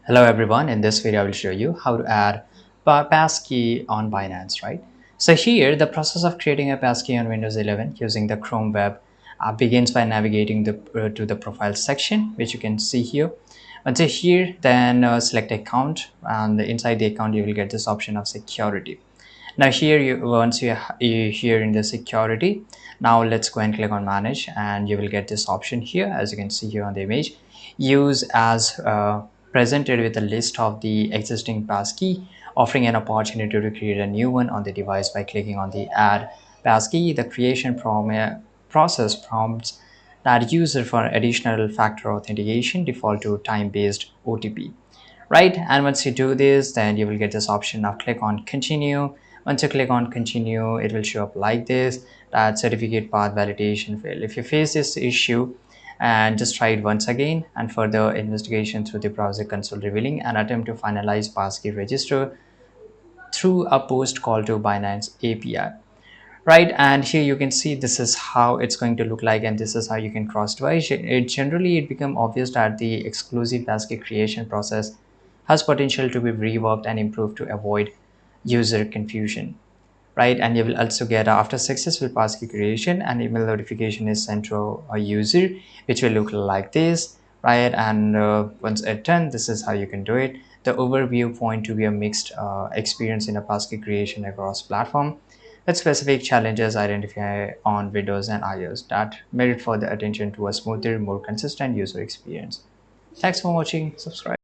Hello everyone, in this video I will show you how to add passkey on Binance, right? So here the process of creating a passkey on Windows 11 using the Chrome web begins by navigating to the profile section, which you can see here. Once you're here, then select account, and inside the account you will get this option of security. Now here you here in the security, now let's go and click on manage, and you will get this option here. As you can see here on the image, use as presented with a list of the existing passkey, offering an opportunity to create a new one on the device by clicking on the add passkey. The process prompts that user for additional factor authentication, default to time-based OTP, right? And once you do this, then you will get this option of click on continue. Once you click on continue, it will show up like this, that certificate path validation failed. If you face this issue, and just try it once again, and further investigation through the browser console revealing an attempt to finalize passkey register through a post call to Binance API, right? And here you can see this is how it's going to look like, and this is how you can cross device it. Generally it become obvious that the exclusive passkey creation process has potential to be reworked and improved to avoid user confusion, right? And you will also get, after successful passkey creation, an email notification is sent to a user, which will look like this, right? And once it's done, this is how you can do it. The overview point to be a mixed experience in a passkey creation across platform, with specific challenges identified on Windows and iOS that merit further attention to a smoother, more consistent user experience. Thanks for watching. Subscribe.